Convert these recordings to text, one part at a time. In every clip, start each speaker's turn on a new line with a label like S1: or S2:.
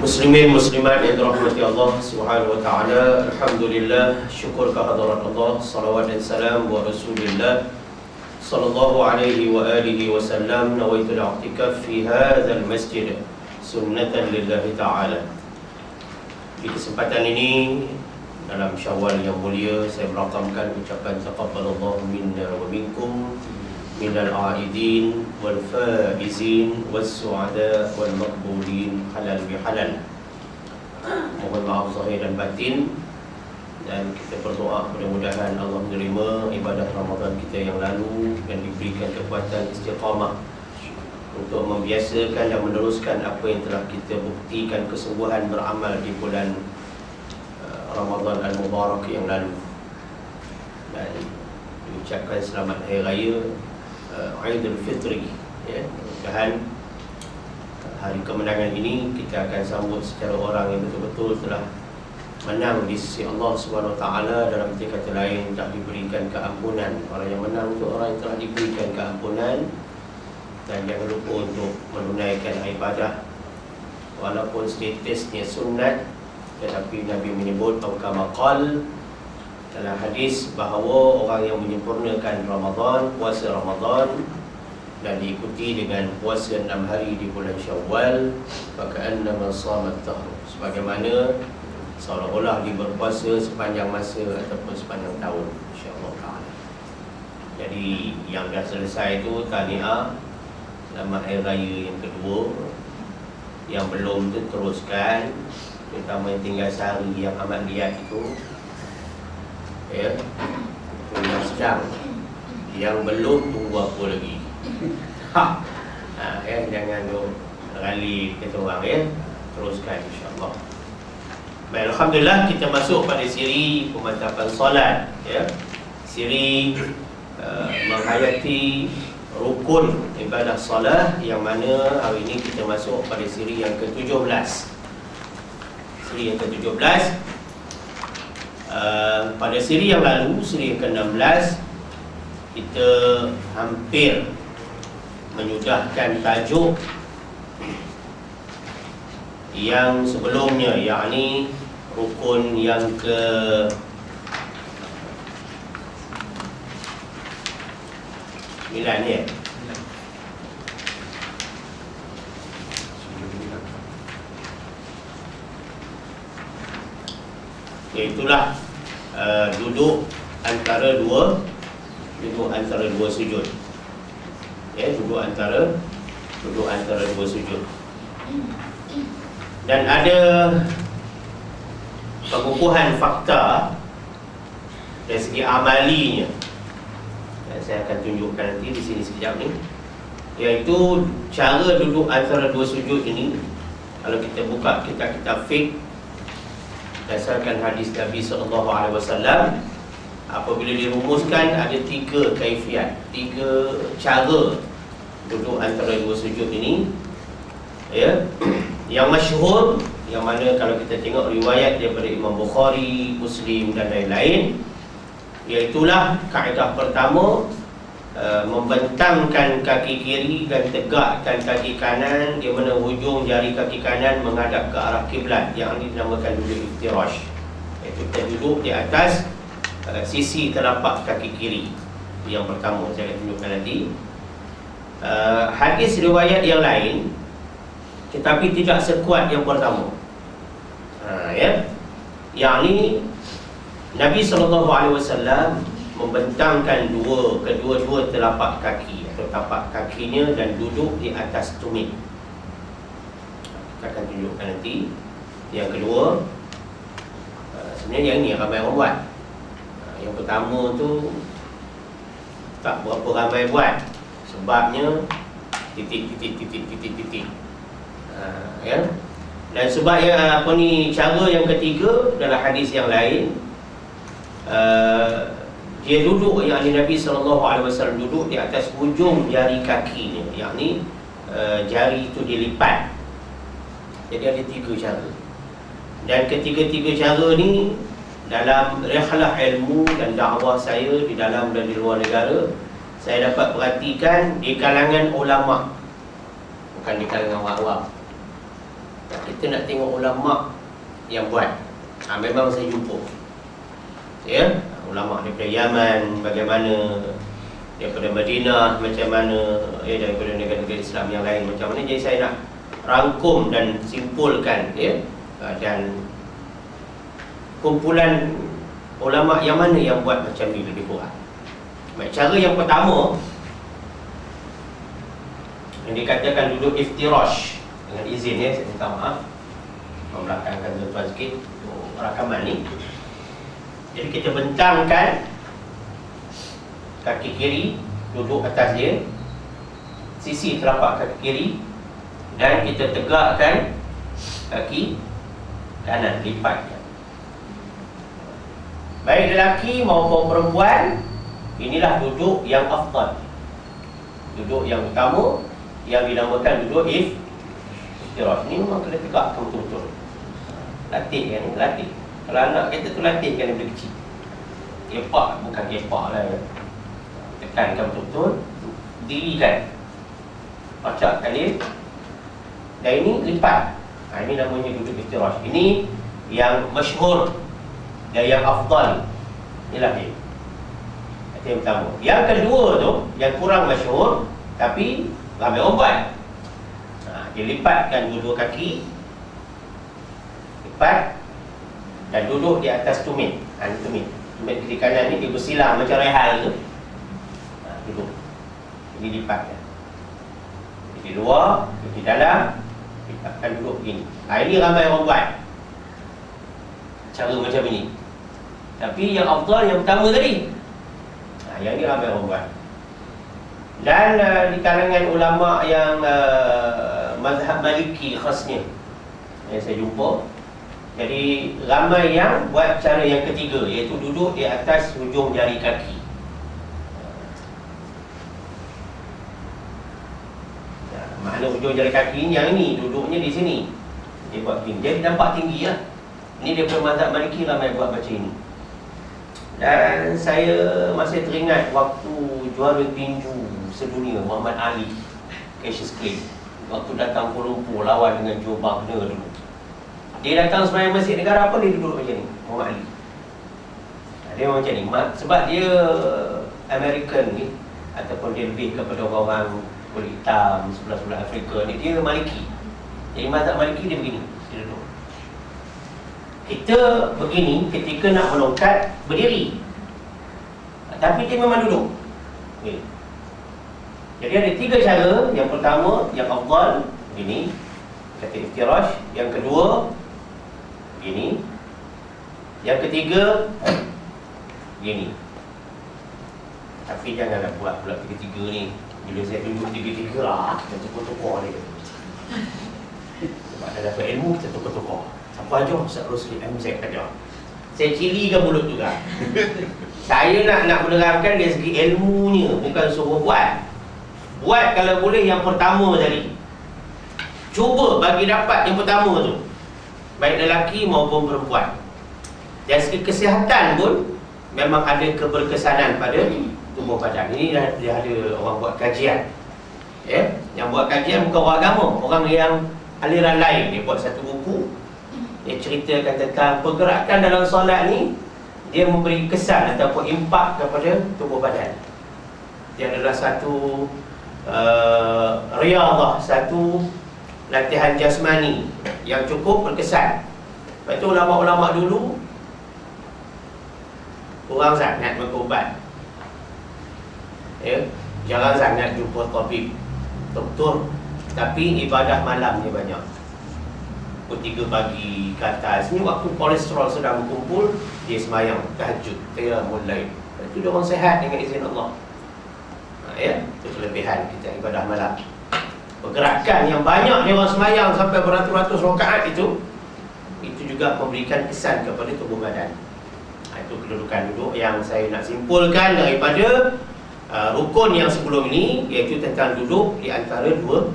S1: Muslimin muslimat yang dirahmati Allah Subhanahu wa taala, alhamdulillah, syukur kehadirat Allah, salawat dan salam buat Rasulullah sallallahu alaihi wa alihi wasallam. Nawaitul i'tikaf fi hadzal masjid sunnatan lillahi taala. Di kesempatan ini dalam Syawal yang mulia, saya merakamkan ucapan taqabbalallahu minna wa minkum minal a'idin wal faizin was su'ada wal maqbulin halal bihalal. Mohon maaf zahir dan batin, dan kita berdoa mudah-mudahan Allah menerima ibadah Ramadan kita yang lalu dan diberikan kekuatan istiqamah untuk membiasakan dan meneruskan apa yang telah kita buktikan kesungguhan beramal di bulan Ramadan al-Mubarak yang lalu. Dan diucapkan selamat Hari Raya Aidul Fitri, ya. Mudah-mudahan hari kemenangan ini kita akan sambut secara orang yang betul-betul telah menang di sisi Allah Subhanahu Wa Taala. Dalam kata lain, tak diberikan keampunan. Orang yang menang itu orang yang telah diberikan keampunan. Dan jangan lupa untuk menunaikan ibadah walaupun statusnya sunat, tetapi Nabi menyebut kama qala dalam hadis bahawa orang yang menyempurnakan Ramadan, puasa Ramadan, dan diikuti dengan puasa 6 hari di bulan Syawal, faka'annama shamat dahr, sebagaimana seolah-olah dia berpuasa sepanjang masa ataupun sepanjang tahun, insya-Allah taala. Jadi yang dah selesai itu tahniah selamat Hari Raya yang kedua. Yang belum tu teruskan, terutama yang tinggal sehari yang amat liat itu, ya, yang sedang, yang belum, tunggu apa lagi. Ya, jangan tu rali kata orang, ya, teruskan insya-Allah. Baik, alhamdulillah, kita masuk pada siri pemantapan solat, ya. Siri menghayati rukun ibadah solat, yang mana hari ini kita masuk pada siri yang ke-17. Siri yang ke-17. Pada siri yang lalu, siri yang ke-16, kita hampir menyudahkan tajuk yang sebelumnya, yakni rukun yang ke-9, ya. Iaitulah duduk antara dua sujud. Ya, duduk antara dua sujud. Dan ada pengukuhan fakta dari segi amalinya, dan saya akan tunjukkan nanti di sini sekejap ni, iaitu cara duduk antara dua sujud ini. Kalau kita buka kitab-kitab fiqh berdasarkan hadis Nabi SAW, apabila dirumuskan ada 3 kaifiat, 3 cara duduk antara dua sujud ini, ya. Yang masyhur, yang mana kalau kita tengok riwayat daripada Imam Bukhari, Muslim dan lain-lain, iaitulah kaedah pertama, membentangkan kaki kiri dan tegakkan kaki kanan, di mana hujung jari kaki kanan menghadap ke arah kiblat, yang ini dinamakan duduk iftirash. Iaitu kita duduk di atas sisi telapak kaki kiri. Yang pertama saya akan tunjukkan nanti. Hadis riwayat yang lain tetapi tidak sekuat yang pertama, ya. Yang ini Nabi SAW membentangkan kedua-dua telapak kaki atau tapak kakinya dan duduk di atas tumit. Kita akan tunjukkan nanti. Yang kedua, sebenarnya yang ini ramai orang buat. Yang pertama tu tak berapa ramai buat, sebabnya titik. Ya. Dan sebab yang cara yang ketiga dalam hadis yang lain, dia duduk, yakni Nabi SAW duduk di atas hujung jari kakinya, yakni jari itu dilipat. Jadi ada 3 cara. Dan ketiga-tiga cara ni dalam rihlah ilmu dan dakwah saya di dalam dan di luar negara, saya dapat perhatikan di kalangan ulama, bukan di kalangan awam. Kita nak tengok ulama yang buat. Memang saya jumpa, ya, ulama daripada Yaman bagaimana, daripada Madinah macam mana, daripada negara-negara Islam yang lain macam mana. Jadi saya nak rangkum dan simpulkan, ya, dan kumpulan ulama yang mana yang buat macam ni lebih kurang. Baik, cara yang pertama yang dikatakan duduk iftirash, dengan izin, ya, saya minta maaf membelakangkan tuan-tuan sikit untuk rakaman ni. Jadi kita bentangkan kaki kiri duduk atas dia, sisi telapak kaki kiri, dan kita tegakkan kaki kanan, lipatkan. Baik lelaki maupun perempuan, inilah duduk yang afdal, duduk yang utama, yang dinamakan duduk iftirash. Ini memang kena tegakkan betul-betul. Latih kan ni, latih. Kalau anak kita tu latih kan daripada kecil. Kepak, bukan kepak lah, ya. Tekankan betul-betul, dirikan, pacakkan dia, dan ini lipat. Ini namanya duduk iftirash. Ini yang masyhur dan yang afdal. Inilah dia. Itu yang pertama. Yang kedua tu, yang kurang masyhur tapi ramai orang buat. Dia lipatkan dua kaki, lipat, dan duduk di atas tumit. Ini tumit. Tumit kiri kanan ni dia bersilang macam rehal tu. Duduk. Ini lipatkan. Di luar, di dalam, lipatkan duduk begini. Ini ramai orang buat cara macam ini. Tapi yang afdal yang pertama tadi, yang ni ramai orang buat. Dan di kalangan ulama yang mazhab Maliki khasnya, yang saya jumpa, jadi ramai yang buat cara yang ketiga, iaitu duduk di atas hujung jari kaki. Mana hujung jari kaki ni, yang ni duduknya di sini. Dia buat begini, jadi nampak tinggi lah. Ini daripada mazhab Maliki ramai buat macam ini. Dan saya masih teringat waktu juara tinju sedunia Muhammad Ali, Cassius Clay, waktu datang Kuala Lumpur lawan dengan Joe Wagner dulu. Dia datang sembahyang masjid negara apa, dia duduk macam ni, Muhammad Ali. Dia macam ni, sebab dia American ni, ataupun dia lebih kepada orang-orang kulit hitam sebelah-sebelah Afrika ni, dia Maliki. Jadi mazhab Maliki dia begini, dia duduk. Kita begini ketika nak melongkat berdiri, tapi dia memang duduk. Okay. Jadi ada tiga cara. Yang pertama, yang afdal, begini, kata iftirash. Yang kedua, begini. Yang ketiga, begini. Tapi janganlah buat pula tiga-tiga ni. Bila saya tunjuk tiga-tiga lah, kita tukar-tukar dia. Sebab dah dapat ilmu, kita tukar-tukar. Siapa aja? Ustaz Rosli MZ aja. Saya cilikan mulut juga. Saya nak menerangkan dari segi ilmunya, bukan suruh buat. Buat kalau boleh yang pertama tadi. Cuba bagi dapat yang pertama tu, baik lelaki maupun perempuan. Dari segi kesihatan pun memang ada keberkesanan pada tubuh badan. Ini dia ada orang buat kajian, ya? Yang buat kajian bukan orang agama, orang yang aliran lain. Dia buat satu buku, dia ceritakan tentang pergerakan dalam solat ni. Dia memberi kesan ataupun impak kepada tubuh badan. Dia adalah satu riyadhah, satu latihan jasmani yang cukup berkesan. Lepas tu ulama-ulama dulu kurang sangat berubat, ya, jarang sangat jumpa tabib, doktor. Tapi ibadah malam dia banyak. Pukul 3 pagi ke atas ni, waktu kolesterol sedang berkumpul, dia semayang tahajud, qiyamul lail. Itu dia orang sihat dengan izin Allah. Ya, itu kelebihan kita ibadah malam. Pergerakan yang banyak dia orang semayang sampai beratus-ratus rakaat itu juga memberikan kesan kepada tubuh badan. Itu kedudukan duduk yang saya nak simpulkan daripada rukun yang sebelum ini, iaitu tentang duduk di antara dua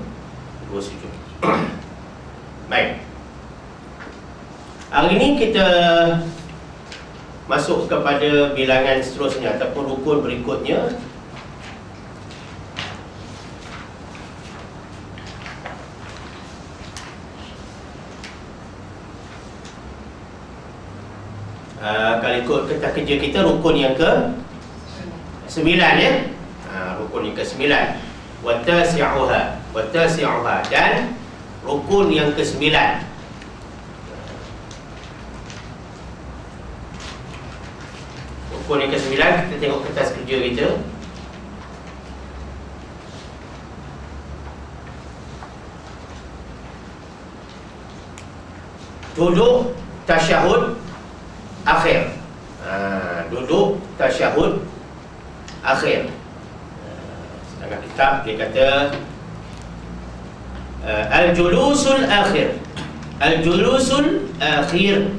S1: sujud. Baik. Hari ini kita masuk kepada bilangan seterusnya ataupun rukun berikutnya. Kalau ikut kertas kerja kita, rukun yang ke 9 ya. Rukun yang ke 9. Wattasi'uha, dan rukun yang ke 9. Rukun yang ke 9, kita tengok kertas kerja kita. Duduk tasyahud akhir. Duduk tasyahud akhir. Sedangkan kitab dia kata al-julusul akhir. Al-julusul akhir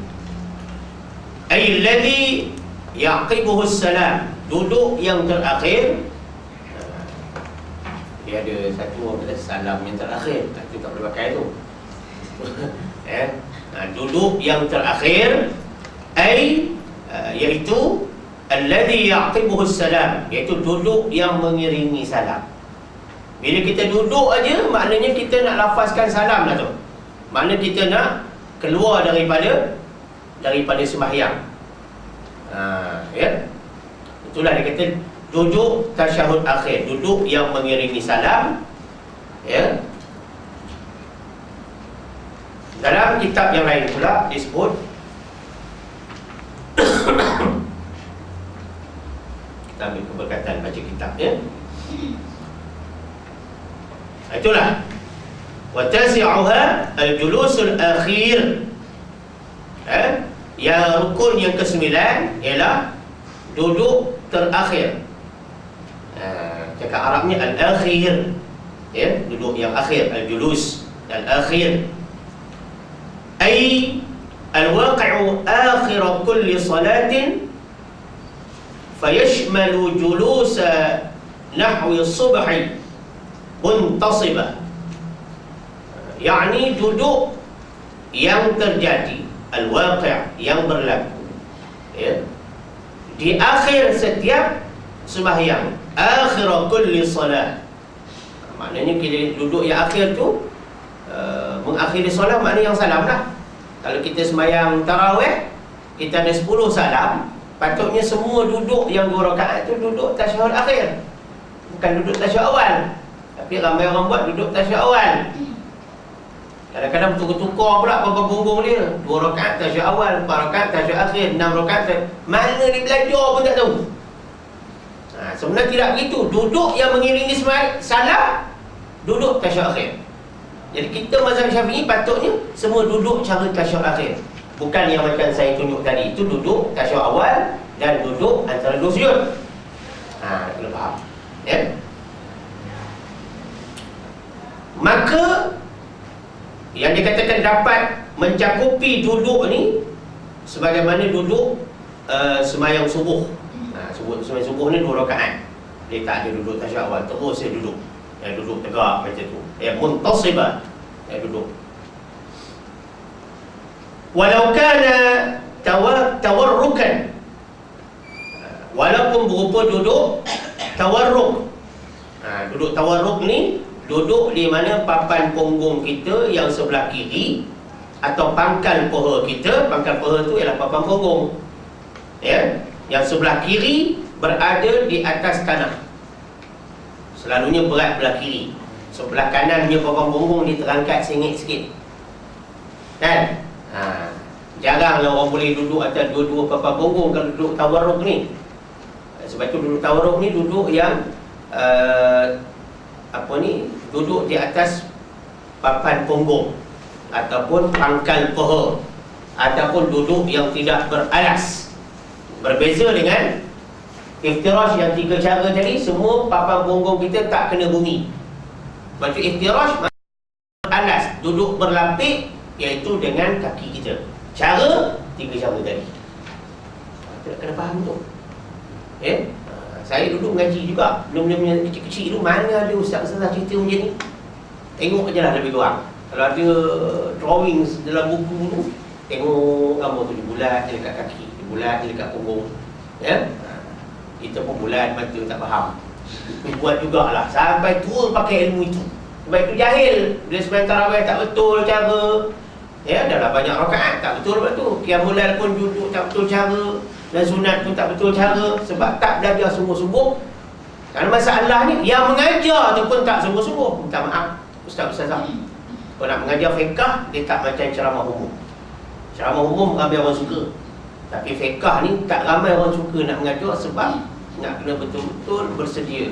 S1: ay alladhi yaqibuhu as-salam. Duduk yang terakhir. Dia ada satu orang kata salam yang terakhir. Itu tak boleh pakai tu. Duduk yang terakhir iaitu alladhi yaqibuhu as-salam, iaitu duduk yang mengiringi salam. Bila kita duduk aja, maknanya kita nak lafazkan salam lah tu. Maknanya kita nak keluar daripada sembahyang. Ya. Itulah dia kata duduk tasyahud akhir, duduk yang mengiringi salam. Ya. Dalam kitab yang lain pula disebut kita ambil keberkatan baca kitabnya. Itulah wattasi'uha al-julusul akhir. Yang rukun yang ke-9 ialah duduk terakhir. Cakap Arabnya al-akhir, ya, duduk yang akhir, al-julus al-akhir. Ay al-waqi'u akhir kulli salatin fayashmalu julusa nahwi subhi muntasibah. yakni duduk yang terjadi, al-waqi' yang berlaku, ya, di akhir setiap sembahyang, akhir kulli salat. Maknanya kita duduk yang akhir tu mengakhiri solat, maknanya yang salam lah. Kalau kita sembahyang tarawih, kita ada 10 salam, patutnya semua duduk yang 2 rakaat tu duduk tasyahud akhir, bukan duduk tasyahud awal. Tapi ramai orang buat duduk tasyahud awal. Kadang-kadang tukar-tukar pula apa punggung dia, 2 rakaat tasyahud awal, 4 rakaat tasyahud akhir, 6 rakaat mana dia belajar pun tak tahu. Sebenarnya tidak begitu. Duduk yang mengiringi salam, duduk tasyahud akhir. Jadi kita mazhab Syafi'i patutnya semua duduk cara tasyahud akhir, bukan yang macam saya tunjuk tadi. Itu duduk tasyahud awal dan duduk antara 2 sujud. Kena faham, ya? Maka yang dikatakan dapat mencakupi duduk ni sebagaimana duduk sembahyang subuh. Sembahyang subuh ni 2 rakaat. Dia tak ada duduk tasyahud awal, terus dia duduk. Duduk tegak macam tu. Muntasibah. Duduk. Walau kana tawarrukan, walaupun berupa duduk tawarruk. Duduk tawarruk ni duduk di mana papan punggung kita yang sebelah kiri atau pangkal paha kita. Pangkal paha tu ialah papan punggung, ya, yang sebelah kiri berada di atas tanah. Selalunya berat belah kiri. Sebelah kanannya papan punggung dia terangkat sengit sikit, kan? Jaranglah orang boleh duduk atas dua-dua papan punggung kalau duduk tawarruk ni. Sebab tu duduk tawarruk ni duduk yang duduk di atas papan punggung ataupun pangkal paha, ataupun duduk yang tidak beralas. Berbeza dengan iftirash yang 3 cara tadi, semua papan punggung kita tak kena bumi. Sebab tu iftirash beralas, duduk berlapik, iaitu dengan kaki kita. Cara 3 cara tadi. Kita kena faham tu, ya? Saya dulu mengaji juga, belum kecil-kecil tu, mana ada ustaz-ustaz cerita macam ni. Tengok je lah lebih kurang. Kalau ada drawing dalam buku tu, tengok gambar tu, dia bulat je dekat kaki, dia bulat je dekat punggung, ya? Kita pun bulat, mata tak faham, buat jugalah sampai tua pakai ilmu itu. Sebab itu jahil. Bila sembahyang tarawih tak betul cara, Ya, dalam banyak rakaat tak betul tu. Qiyamul Lail pun duduk tak betul cara, dan sunat pun tak betul cara, sebab tak belajar sungguh-sungguh. Karena masalah ni, yang mengajar tu pun tak sungguh-sungguh. Minta maaf Ustazah. Kalau nak mengajar fiqah, dia tak macam ceramah umum. Ceramah umum ramai orang suka, tapi fiqah ni tak ramai orang suka nak mengajar, sebab nak kena betul-betul bersedia.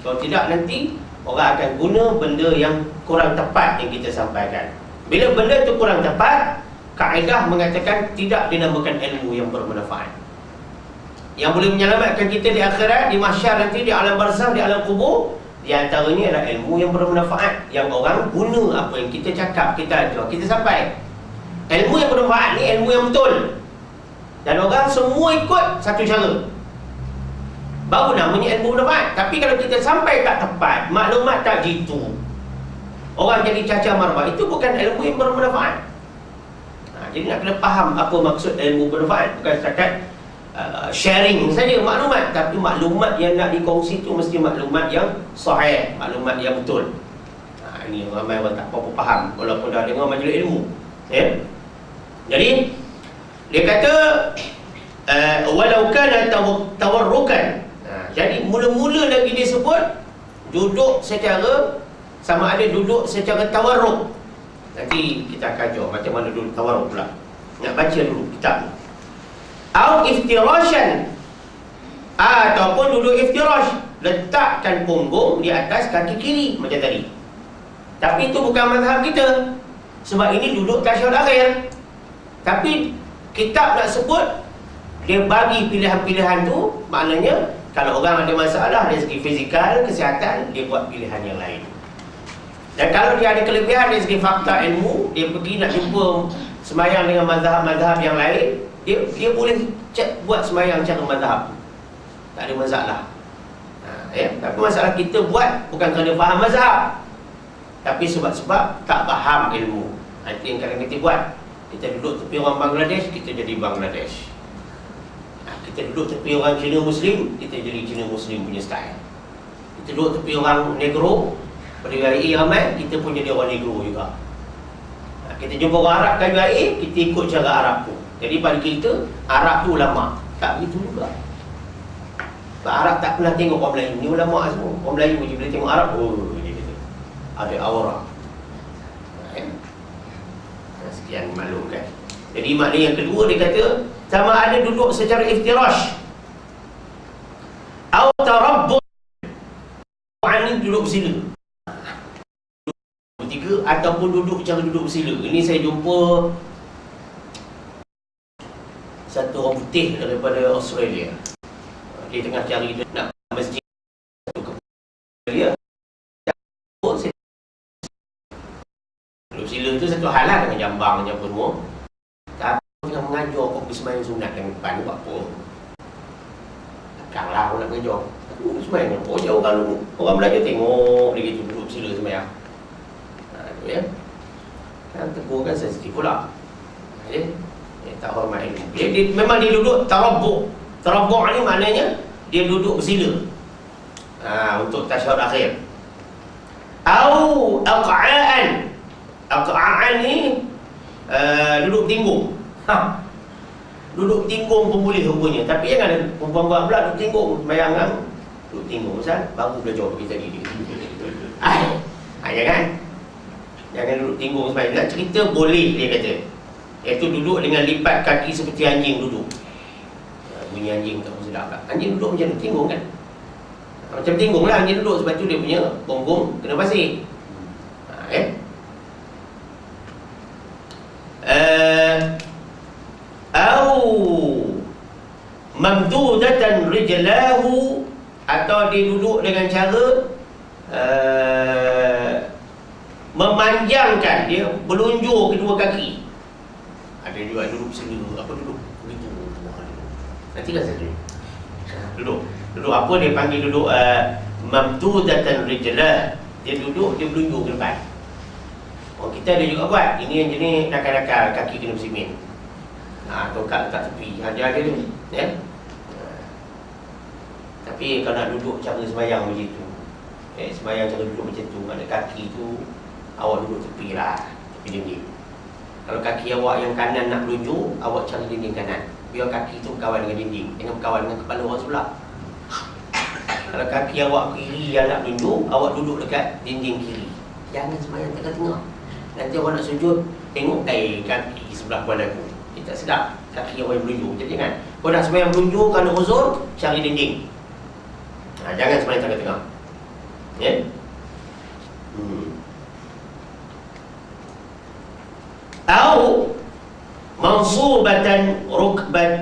S1: Kalau tidak, nanti orang akan guna benda yang kurang tepat yang kita sampaikan. Bila benda itu kurang tepat, kaedah mengatakan tidak dinamakan ilmu yang bermanfaat, yang boleh menyelamatkan kita di akhirat, di mahsyar nanti, di alam barzakh, di alam kubur. Di antaranya adalah ilmu yang bermanfaat, yang orang guna apa yang kita cakap, kita ajar, kita sampai. Ilmu yang bermanfaat ni ilmu yang betul, dan orang semua ikut satu cara, baru namanya ilmu bermanfaat. Tapi kalau kita sampai tak tepat, maklumat tak jitu, orang jadi cacar marwah, itu bukan ilmu yang bermanfaat. Jadi nak kena faham apa maksud ilmu bermanfaat. Bukan setakat sharing saja maklumat, tapi maklumat yang nak dikongsi itu mesti maklumat yang sahih, maklumat yang betul. Ini ramai orang tak apa-apa faham walaupun dah dengar majlis ilmu, ya? Jadi dia kata walau kana tawarrukan. Jadi mula-mula lagi dia sebut duduk secara, sama ada duduk secara tawarruk. Nanti kita akan ajar macam mana duduk tawarruk pula. Nak baca dulu kitab ni. Au iftirashan, ataupun duduk iftirash, letakkan punggung di atas kaki kiri macam tadi. Tapi itu bukan mazhab kita, sebab ini duduk tasyahud akhir. Tapi kitab nak sebut, dia bagi pilihan-pilihan tu. Maknanya kalau orang ada masalah dari segi fizikal, kesihatan, dia buat pilihan yang lain. Dan kalau dia ada kelebihan dari segi fakta ilmu, dia pergi nak jumpa sembahyang dengan mazhab-mazhab yang lain, dia boleh buat sembahyang cara mazhab, tak ada masalah. Ya? Tapi masalah kita buat bukan kerana faham mazhab, tapi sebab-sebab tak faham ilmu. Itu yang kadang kita buat. Kita duduk tepi orang Bangladesh, kita jadi Bangladesh. Kita duduk tepi orang Cina Muslim, kita jadi Cina Muslim punya style. Kita duduk tepi orang Negro, PDIE ramai, kita pun jadi orang Negro juga. Kita jumpa orang Arab kayu air, kita ikut cara Arab tu. Jadi pada kita, Arab tu ulama. Tak begitu juga. Sebab Arab tak pernah tengok orang Melayu. Ni ulama semua. Orang Melayu je bila tengok Arab, oh, dia kata ada aura. Sekian maklum kan. Jadi makna yang kedua dia kata, sama ada duduk secara iftirash, atau tarabbut, ini duduk bersila. Tiga, ataupun duduk cara duduk bersila. Ini saya jumpa satu orang putih daripada Australia. Dia tengah cari nak masjid satu ke Australia. Duduk bersila tu satu hal lah, dengan jambang macam semua. Tapi tengah mengajar kau pergi sembahyang sunat yang depan, buat apa? Takkanlah aku nak mengajar. Aku sembahyang. Oh, jauh orang belajar tengok dia gitu duduk bersila sembahyang. Ya, kan tegur kan sensitif pula. Tak hormat ilmu. Dia memang dia duduk tarabbuk. Tarabbuk ni maknanya dia duduk bersila untuk tasyahud akhir. Au aq'aan. Aq'aan ni duduk tinggung. Duduk tinggung pun boleh rupanya. Tapi jangan ada perempuan pula duduk tinggung sembahyang kan. Duduk tinggung Ustaz, baru belajar pergi tadi dia. Jangan duduk tinggung sembahyang. Nak cerita boleh, dia kata. Iaitu duduk dengan lipat kaki seperti anjing duduk. Bunyi anjing tak sedap tak? Anjing duduk macam tinggung kan? Macam tinggung lah anjing duduk, sebab tu dia punya punggung kena pasir. Au mamdudatan rijlahu, atau dia duduk dengan cara memanjangkan, dia belunjur kedua kaki. Ada juga duduk sini, apa duduk begitu. Nanti kan saya duduk apa dia panggil duduk mamdudatan rijlah. Dia duduk, dia belunjur ke depan. Oh, kita ada juga buat. Ini yang jenis nakal-nakal, kaki kena bersimin. Tongkat letak tepi. Ada ni, ya. Tapi kalau nak duduk cara sembahyang macam tu, sembahyang cara duduk macam tu, ada kaki tu, awak duduk tepi lah, tepi dinding. Kalau kaki awak yang kanan nak melunjuk, awak cari dinding kanan. Biar kaki tu berkawan dengan dinding, jangan berkawan dengan kepala orang sebelah. Kalau kaki awak kiri yang nak melunjuk, awak duduk dekat dinding kiri. Jangan sembahyang tengah-tengah. Nanti awak nak sujud, tengok kaki sebelah kanan aku. Tak sedap, kaki awak yang melunjuk. Jadi jangan. Kau nak sembahyang melunjuk, kerana uzur, cari dinding. Jangan sembahyang tengah-tengah. Ya? Atau mansubatan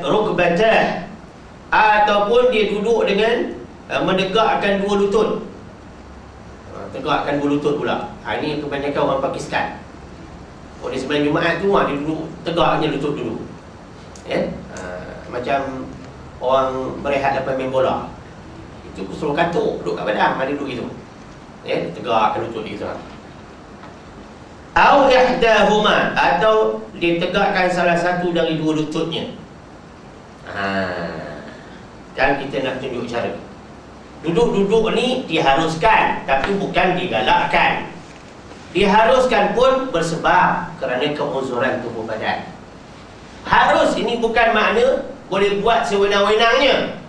S1: rukbatah, ataupun dia duduk dengan menegakkan dua lutut. Tegakkan dua lutut pula. Ini kebanyakan orang Pakistan. Oh, di sebelum Jumaat tu dia duduk tegaknya lutut dulu. Ya? Macam orang berehat lepas main bola. Itu suruh katuk duduk kat badan, dia duduk gitu. Ya, tegakkan lutut dia gitu. Au ihdahuma, atau ditegakkan salah satu dari dua lututnya. Dan kita nak tunjuk cara. Duduk-duduk ni diharuskan, tapi bukan digalakkan. Diharuskan pun bersebab kerana keuzuran tubuh badan. Harus ini bukan makna boleh buat sewenang-wenangnya.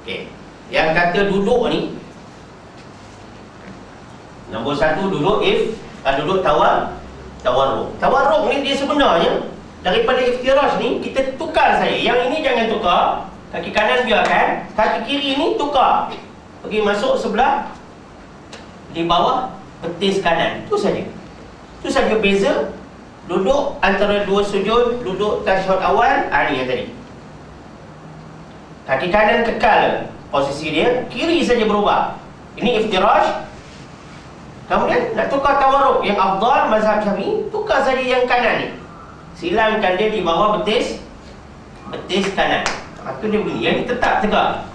S1: Okey. Yang kata duduk ni, nombor satu duduk duduk tawarruk. Tawarruk ni dia sebenarnya daripada iftirash ni kita tukar saja. Yang ini jangan tukar. Kaki kanan biarkan, kaki kiri ni tukar. Pergi masuk sebelah di bawah betis kanan. Itu saja. Itu saja beza duduk antara dua sujud, duduk tasyahud awal, ni yang tadi. Kaki kanan kekal posisi dia, kiri saja berubah. Ini iftirash. Kemudian nak tukar tawarruk, yang afdal mazhab Syafi'i, tukar saja yang kanan ni. Silangkan dia di bawah betis kanan. Maka dia begini, yang ni tetap tegak.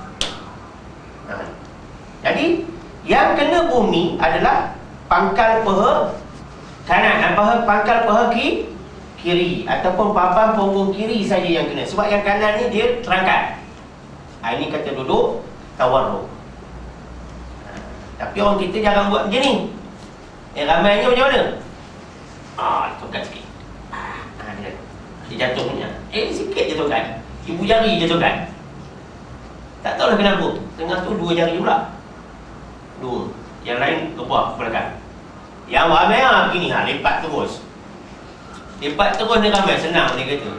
S1: Jadi yang kena bumi adalah pangkal paha kanan dan pangkal paha kiri, ataupun papan punggung kiri saja yang kena. Sebab yang kanan ni dia terangkat. Ini kata duduk tawarruk. Tapi orang kita jarang buat macam ni. Ramainya macam mana? Jatuhkan sikit. Dia jatuhnya. Sikit jatuhkan. Ibu jari jatuhkan. Tak tahulah kenapa. Tengah tu dua jari pula. Dua. Yang lain kebah belakang. Yang ramai begini, lepat terus. Lepat terus dia ramai, senang dia kata.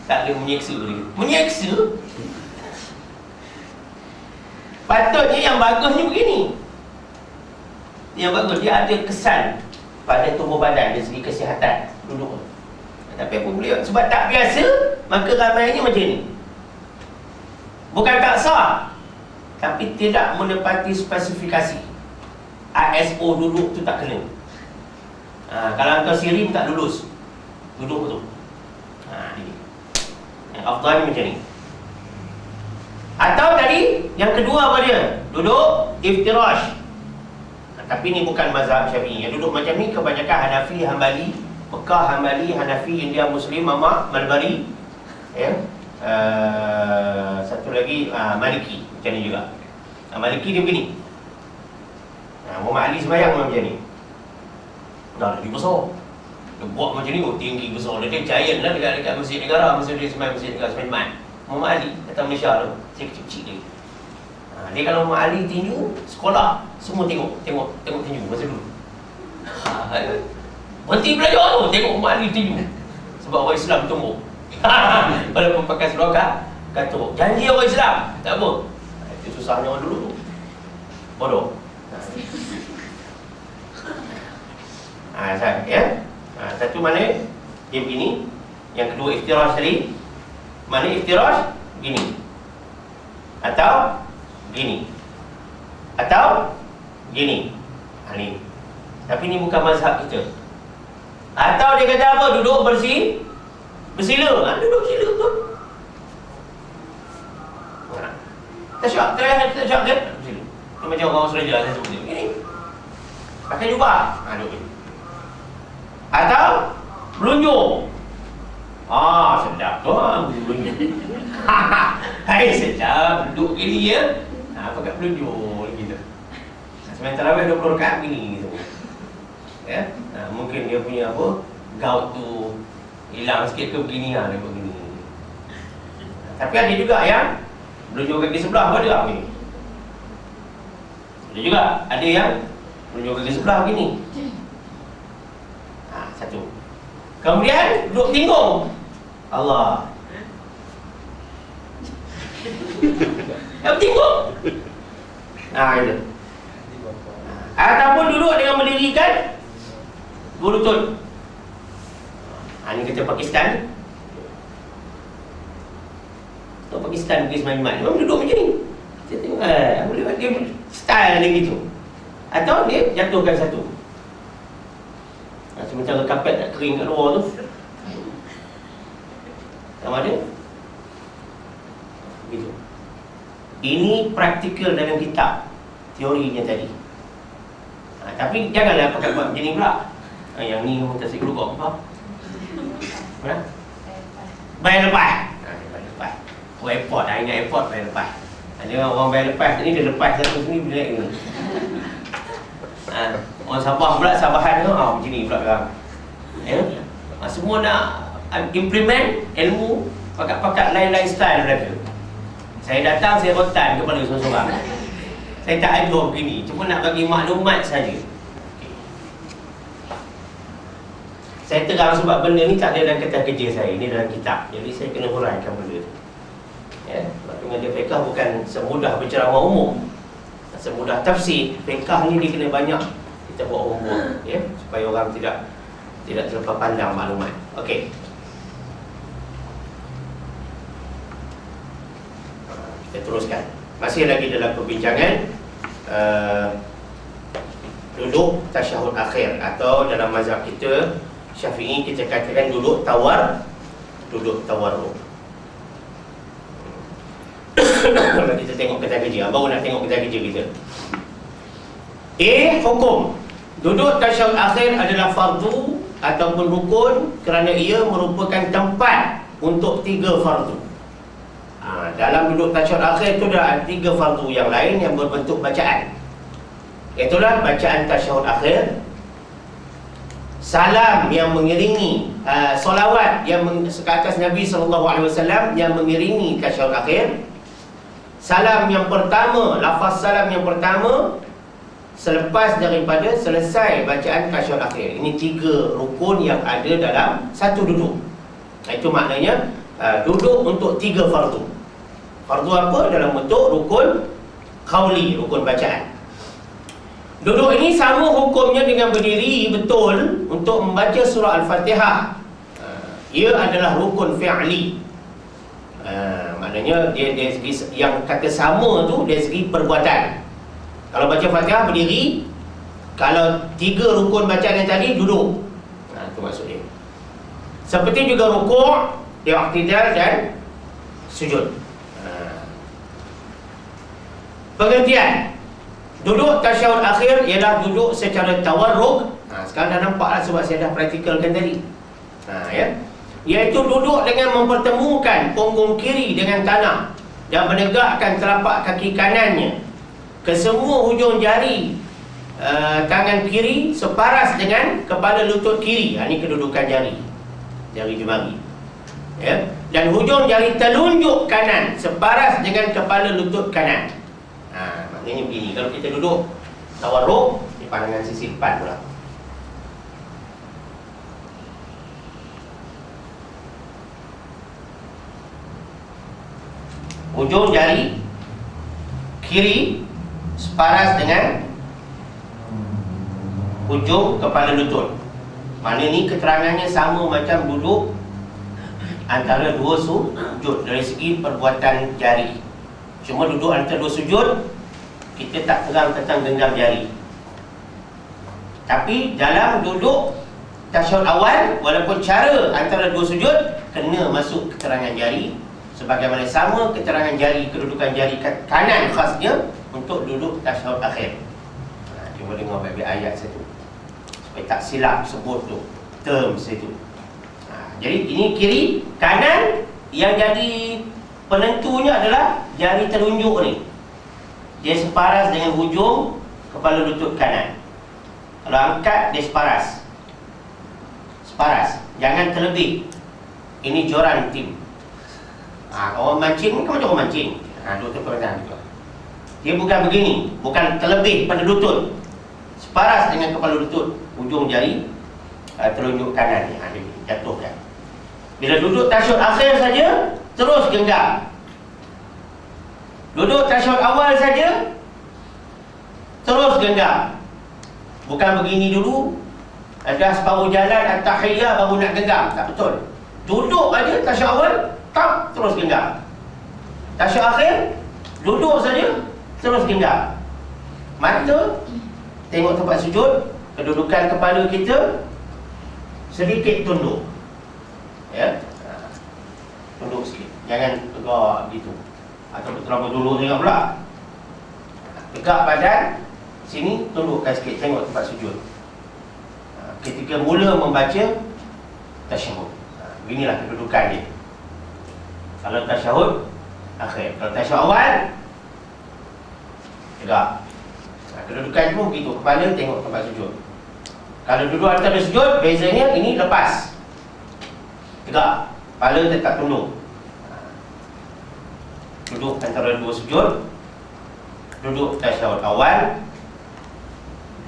S1: Tak ada menyeksa dia. Menyeksa? Patutnya yang bagusnya begini. Yang bagus, dia ada kesan pada tubuh badan dari segi kesihatan duduk. Tapi apa boleh, sebab tak biasa, maka ramainya macam ni. Bukan tak sah, tapi tidak menepati spesifikasi. ISO duduk tu tak kena. Kalau kau sirim tak lulus duduk tu. Ni yang afdal ni macam ni. Atau tadi yang kedua apa dia? Duduk iftirash. Tapi ni bukan mazhab Syafi'i. Yang duduk macam ni kebanyakan Hanafi, Hambali, Mekah, Hambali, Hanafi, India, Muslim, Mamak, Malbari, ya. Satu lagi Maliki, macam ni juga. Maliki dia begini. Muhammad Ali sembahyang macam ni. Dah lebih besar. Dia buat macam ni, tinggi besar. Dia giant lah dekat Masjid Negara, Masjid Negara Semenman. Muhammad Ali datang Malaysia tu, saya kecil-kecil lagi. Dia kalau Muhammad Ali tinju, sekolah semua tengok tinju masa dulu. Berhenti belajar tu, tengok Muhammad Ali tinju. Sebab orang Islam tunggu. Walaupun pakai seluar katuk. Janji orang Islam, tak apa. Itu susahnya orang dulu tu. Bodoh. Satu mana dia begini. Yang kedua iftirash tadi. Mana iftirash? Gini. Atau gini. Atau gini. Ni. Tapi ni bukan mazhab kita. Atau dia kata apa? Duduk bersila. Duduk sila tu. Tasyak kan? Bersila. Ni macam orang Australia saya sebut ni. Pakai jubah. Duduk ni. Atau melunjuk. Sedap tu melunjuk. Hai sedap. Duduk gini ya. Pakai melunjuk gitu. Sementara 20 rakaat begini gitu. Ya. Mungkin dia punya apa? gout tu hilang sikit ke begini lah, dia begini. Tapi ada juga yang menunjuk kaki sebelah pun ada begini. Ada juga ada yang menunjuk kaki sebelah begini. Satu. Kemudian duduk tinggung. Allah. Yang tinggung. Itu. Ataupun duduk dengan mendirikan dua lutut. Ini kata Pakistan. Pakistan pergi semain-main memang duduk macam ni. Kita tengok boleh dia style dia gitu. Atau dia jatuhkan satu. Sementara kapet tak kering kat luar tu. Sama ada. Begitu. Ini praktikal dalam kitab teorinya tadi. Tapi janganlah pakai buat macam ni pula. Yang ni orang tak sikit rukuk apa? Mana? Bayar lepas. Bayar lepas. Oh, airport, ingat airport bayar lepas. Ada orang bayar lepas ni, dia lepas satu sini, dia naik ni. Orang Sabah pula, Sabahan tu, macam ni pula kan. Semua nak implement ilmu, pakat-pakat lain-lain style mereka. Saya datang, saya rotan kepala seorang-seorang. Saya tak ajar begini, cuma nak bagi maklumat saja. Saya terang sebab benda ni tak ada dalam kertas kerja saya, ini dalam kitab. Jadi saya kena huraikan benda tu. Sebab tu mengajar fiqah bukan semudah berceramah umum, semudah tafsir. Fiqah ni dia kena banyak kita buat umum, supaya orang tidak terlepas pandang maklumat. Okey. Kita teruskan. Masih lagi dalam perbincangan duduk tasyahud akhir, atau dalam mazhab kita Syafi'i kita katakan duduk tawarruk. Kalau kita tengok kertas kerja, baru nak tengok kertas kerja kita. Hukum duduk tasyahud akhir adalah fardu ataupun rukun kerana ia merupakan tempat untuk 3 fardu. Dalam duduk tasyahud akhir itu ada 3 fardu yang lain yang berbentuk bacaan. Itulah bacaan tasyahud akhir, salam yang mengiringi, solawat yang ke atas Nabi SAW yang mengiringi tasyahud akhir, salam yang pertama, lafaz salam yang pertama selepas daripada selesai bacaan tasyahud akhir. Ini 3 rukun yang ada dalam satu duduk. Itu maknanya duduk untuk 3 fardu. Fardu apa? Dalam bentuk rukun qauli, rukun bacaan. Duduk ini sama hukumnya dengan berdiri betul untuk membaca surah Al-Fatihah. Ia adalah rukun fi'li. Maknanya dia segi yang kata sama tu dari segi perbuatan. Kalau baca Fatihah berdiri, kalau 3 rukun bacaan yang tadi duduk. Itu maksud dia. Seperti juga rukuk, i'tidal dan sujud. Pengertian duduk tasyahud akhir ialah duduk secara tawarruk. Sekarang dah nampak lah sebab saya dah praktikalkan tadi. Iaitu duduk dengan mempertemukan punggung kiri dengan tanah dan menegakkan telapak kaki kanannya ke semua hujung jari tangan kiri separas dengan kepala lutut kiri. Ini kedudukan jari jemari. Dan hujung jari telunjuk kanan separas dengan kepala lutut kanan. Maknanya begini, kalau kita duduk tawarruk di pandangan sisi depan pula. Hujung jari kiri separas dengan hujung kepala lutut. Mana ni keterangannya sama macam duduk antara 2 sujud dari segi perbuatan jari. Cuma duduk antara 2 sujud kita tak terang tentang genggam jari. Tapi dalam duduk tasyahud awal, walaupun cara antara 2 sujud kena masuk keterangan jari, sebagaimana sama keterangan jari, kedudukan jari kanan khasnya untuk duduk tasyahud akhir. Cuba dengar baik-baik ayat satu supaya tak silap sebut tu term situ. Jadi ini kiri, kanan yang jadi penentunya adalah jari telunjuk ni. Dia separas dengan hujung kepala lutut kanan. Kalau angkat dia separas separas, jangan terlebih. Ini joran tim. Orang mancing ni kan macam orang mancing. Lutut kanan juga. Dia bukan begini, bukan terlebih pada lutut. Separas dengan kepala lutut, ujung jari telunjuk kanan ni jatuhkan. Bila duduk tasyahud akhir saja, terus genggam. Duduk tasyahud awal saja, terus genggam. Bukan begini dulu, ada separuh jalan at-tahiyyah baru nak genggam. Tak betul. Duduk aja tasyahud awal, tak, terus genggam. Tasyahud akhir, duduk saja, terus genggam. Mata tengok tempat sujud, kedudukan kepala kita sedikit tunduk. Ya. Tunduk sikit. Jangan tegak gitu. Atau terlalu dulu tengok pula. Tegak badan, sini tundukkan sikit, tengok tempat sujud. Ketika mula membaca tasyahud. Beginilah kedudukan dia. Kalau tasyahud akhir, kalau tasyahud awal tegak. Kedudukan pun begitu, kepala tengok tempat sujud. Kalau duduk antara sujud, bezanya ini lepas, tegak, kepala tetap tunduk. Duduk antara dua sujud, duduk tasyahud awal,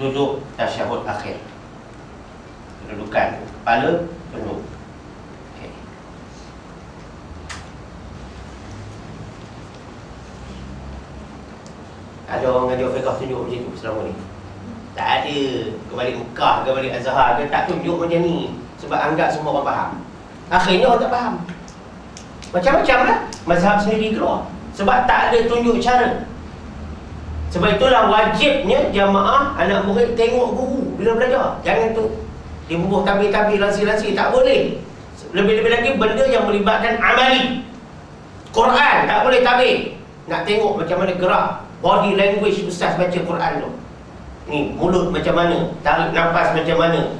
S1: duduk tasyahud akhir. Kedudukan kepala tunduk. Okay. Ada orang ngajar fiqh tunjuk macam tu selama ni? Tak ada. Kebalik Mekah ke balik Azhar ke, tak tunjuk macam ni. Sebab anggap semua orang faham. Akhirnya orang tak faham. Macam-macam lah mazhab sendiri keluar. Sebab tak ada tunjuk cara. Sebab itulah wajibnya jamaah anak murid tengok guru bila belajar. Jangan tu dia bubuh tabir-tabir, lansi-lansi. Tak boleh. Lebih-lebih lagi benda yang melibatkan amali. Quran tak boleh tabir. Nak tengok macam mana gerak body language ustaz baca Quran tu. Ni mulut macam mana, tarik nafas macam mana.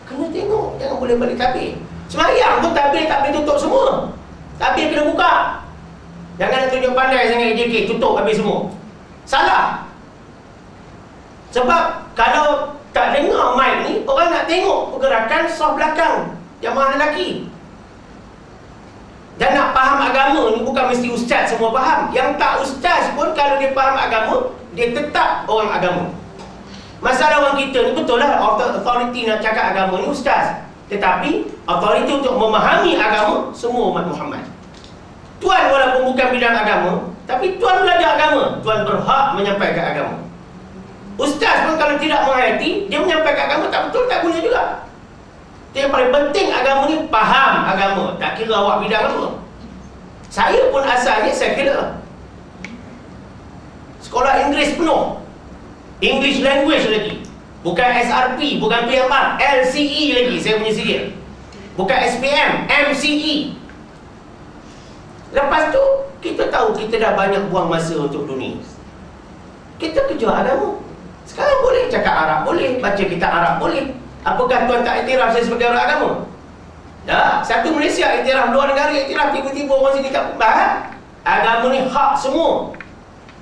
S1: Kena tengok, jangan boleh balik tabir. Semayang pun tabir tutup semua. Tabir kena buka. Jangan nak tunjuk pandai sangat JK, tutup habis semua. Salah. Sebab kalau tak dengar mic ni, orang nak tengok pergerakan saf belakang jamaah lelaki. Dan nak faham agama ni bukan mesti ustaz semua faham. Yang tak ustaz pun kalau dia faham agama, dia tetap orang agama. Masalah orang kita ni betul lah, authority nak cakap agama ni ustaz. Tetapi authority untuk memahami agama semua umat Muhammad. Tuan walaupun bukan bidang agama, tapi tuan belajar agama, tuan berhak menyampaikan agama. Ustaz pun kalau tidak menghayati, dia menyampaikan agama tak betul, tak guna juga. Yang paling penting agama ni faham agama. Tak kira awak bidang apa. Saya pun asalnya saya kira sekolah Inggeris penuh, English language lagi. Bukan SRP, bukan PMR, LCE lagi saya punya sihir. Bukan SPM, MCE. Lepas tu kita tahu kita dah banyak buang masa untuk dunia. Kita kejar agama. Sekarang boleh cakap Arab, boleh baca kitab Arab, boleh. Apakah tuan tak iktiraf saya sebagai orang agama? Ya, satu Malaysia iktiraf, luar negara iktiraf, tiba-tiba orang sini tak faham. Agama ni hak semua.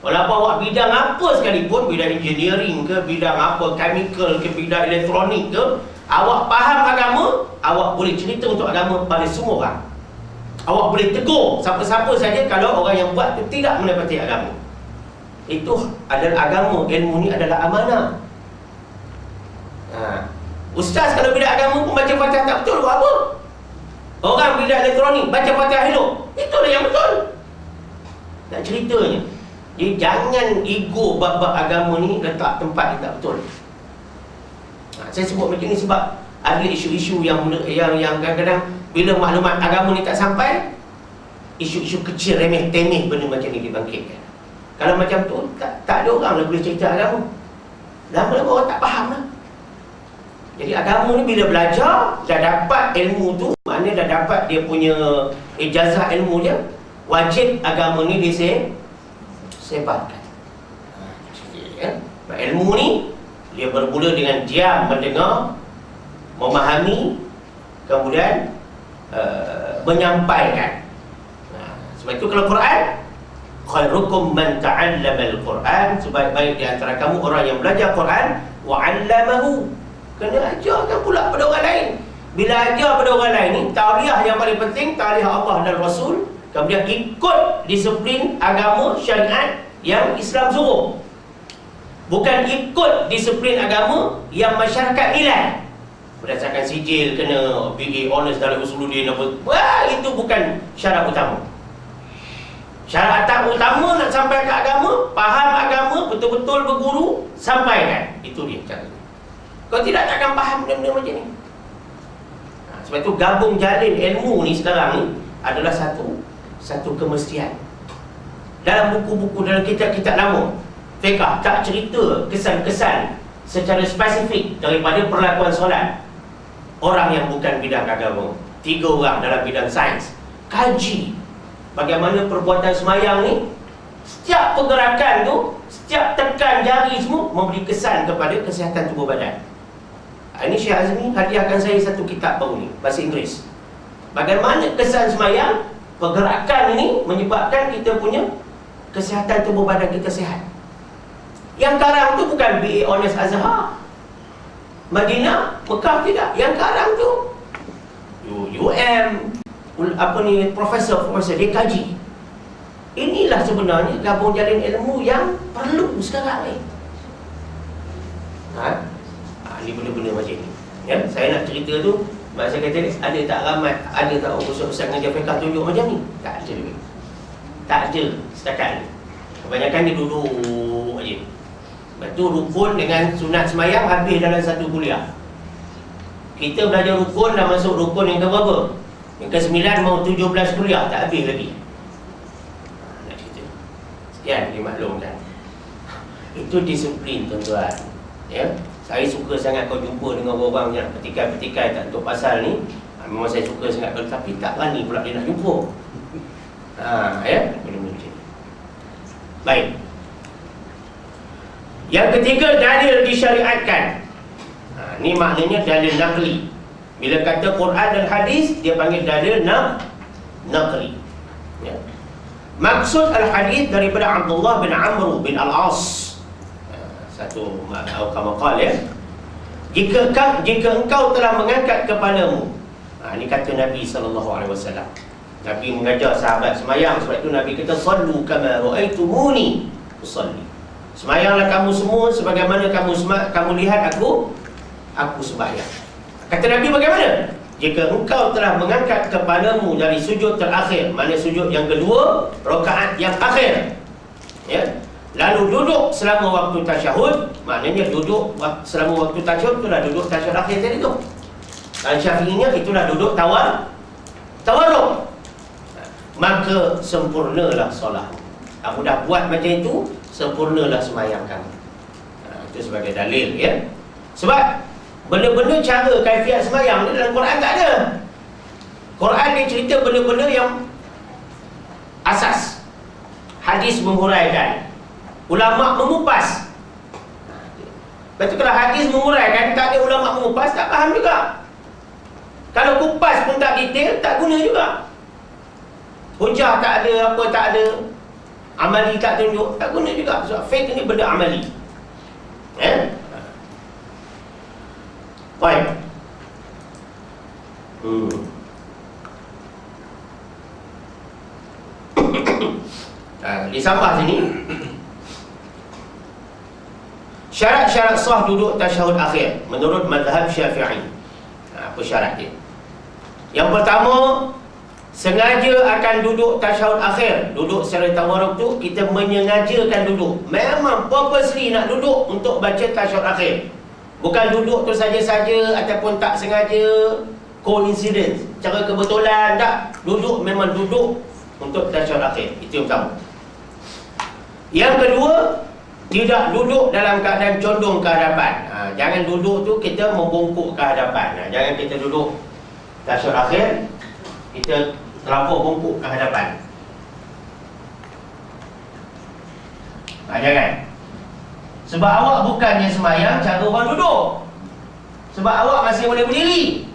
S1: Walaupun awak bidang apa sekalipun, bidang engineering ke, bidang apa, chemical ke, bidang elektronik ke, awak faham agama, awak boleh cerita untuk agama pada semua orang. Awak boleh tegur siapa-siapa saja kalau orang yang buat itu tidak menepati agama. Itu adalah agama, ilmu ni adalah amanah. Ustaz kalau bidang agama pun baca Fatihah tak betul, buat apa? Orang bidang elektronik baca Fatihah elok, itulah yang betul. Tak ceritanya. Jadi jangan ego bab-bab agama ni letak tempat yang tak betul. Saya sebut macam ni sebab ada isu-isu yang kadang-kadang bila maklumat agama ni tak sampai, isu-isu kecil remeh-temeh benda macam ni dibangkitkan. Kalau macam tu tak ada orang lah boleh cerita agama. Lama-lama orang tak faham lah. Jadi agama ni bila belajar, dah dapat ilmu tu, maknanya dah dapat dia punya ijazah ilmu dia, wajib agama ni disebarkan. Ilmu ni dia bermula dengan diam, mendengar, memahami, kemudian menyampaikan. Sebab itu kalau Quran, khairukum man ta'allama al-Quran, sebaik-baik di antara kamu orang yang belajar Quran wa 'allamahu. Kena ajarkan pula pada orang lain. Bila ajar pada orang lain ni, tauliah yang paling penting, tauliah Allah dan Rasul. Kemudian ikut disiplin agama syariat yang Islam suruh. Bukan ikut disiplin agama yang masyarakat nilai. Berdasarkan sijil, kena BA Honors dalam Usuluddin apa. Wah, itu bukan syarat utama. Syarat utama nak sampai ke agama, faham agama, betul-betul berguru, sampaikan. Itu dia cara. Kalau tidak, takkan faham benda-benda macam ni. Sebab itu gabung jalin ilmu ni sekarang ni adalah satu kemestian. Dalam buku-buku, dalam kitab-kitab lama fiqh tak cerita kesan-kesan secara spesifik daripada perlakuan solat orang yang bukan bidang agama. 3 orang dalam bidang sains kaji bagaimana perbuatan semayang ni, setiap pergerakan tu, setiap tekan jari semua memberi kesan kepada kesihatan tubuh badan. Ini Syekh Azmi hadiahkan saya satu kitab baru ni, bahasa Inggeris. Bagaimana kesan semayang, pergerakan ini menyebabkan kita punya kesihatan tubuh badan kita sihat. Yang karang tu bukan BA Honors Azhar, Madinah, Mekah, tidak. Yang karang tu UM, apa ni, profesor dia kaji. Inilah sebenarnya gabung jalin ilmu yang perlu sekarang ni. Ni benda-benda macam ni. Ya, saya nak cerita tu, mak saya kata ada tak ramai, ada tak orang besar-besar mengajar fiqh tunjuk macam ni? Tak ada. Tak ada setakat ni. Kebanyakan dia duduk aje. Lepas tu rukun dengan sunat semayang habis dalam satu kuliah. Kita belajar rukun dah masuk rukun yang ke berapa? Yang ke-9 mau 17 kuliah, tak habis lagi. Nak cerita. Sekian dimaklumkan. Itu disiplin, tuan-tuan. Ya. Saya suka sangat kau jumpa dengan orang yang petikai-petikai tak untuk pasal ni. Memang saya suka sangat, tapi tak berani pula dia nak jumpa. Ya, benda-benda macam ni. Baik. Yang ketiga, dalil disyariatkan. Ni maknanya dalil naqli. Bila kata Quran dan hadis, dia panggil dalil naqli. Ya. Maksud al-hadis daripada Abdullah bin Amr bin Al-As. Satu maqal, ya. Jika engkau telah mengangkat kepalamu. Ini kata Nabi SAW. Nabi mengajar sahabat semayang. Sebab itu Nabi kata, sallu kama ra'aitumuni usalli. Semayanglah kamu semua sebagaimana kamu lihat aku sembahyang. Kata Nabi bagaimana? Jika engkau telah mengangkat kepalamu dari sujud terakhir, mana sujud yang kedua, rakaat yang akhir, ya, lalu duduk selama waktu tasyahud, maknanya duduk selama waktu tasyahud, itulah duduk tasyahud akhir tadi tu. Dan Syafi'inya itulah duduk tawarruk. Maka sempurnalah solat. Kamu dah buat macam itu, sempurnalah semayang kamu. Itu sebagai dalil, ya. Sebab benda-benda cara kaifiat semayang ni dalam Quran tak ada. Quran dia cerita benda-benda yang asas. Hadis menghuraikan, ulama mengupas. Lepas tu kalau hadis menguraikan, tak ada ulama mengupas, tak faham juga. Kalau kupas pun tak detail, tak guna juga. Hujah tak ada, apa tak ada, amali tak tunjuk, tak guna juga. Sebab fiqh ni benda amali. Baik. Di sampah sini, syarat-syarat sah duduk tasyahud akhir menurut mazhab Syafi'i. Apa syarat dia? Yang pertama, sengaja akan duduk tasyahud akhir. Duduk secara tawarruk tu, kita menyengajakan duduk. Memang purposely nak duduk untuk baca tasyahud akhir. Bukan duduk tu saja-saja ataupun tak sengaja, coincidence, cara kebetulan, tak. Duduk memang duduk untuk tasyahud akhir. Itu yang pertama. Yang kedua, tidak duduk dalam keadaan condong ke hadapan. Jangan duduk tu kita membungkuk ke hadapan. Jangan kita duduk tasyahud akhir kita terlampau bungkuk ke hadapan. Jangan. Sebab awak bukannya semayang cara orang duduk. Sebab awak masih boleh berdiri.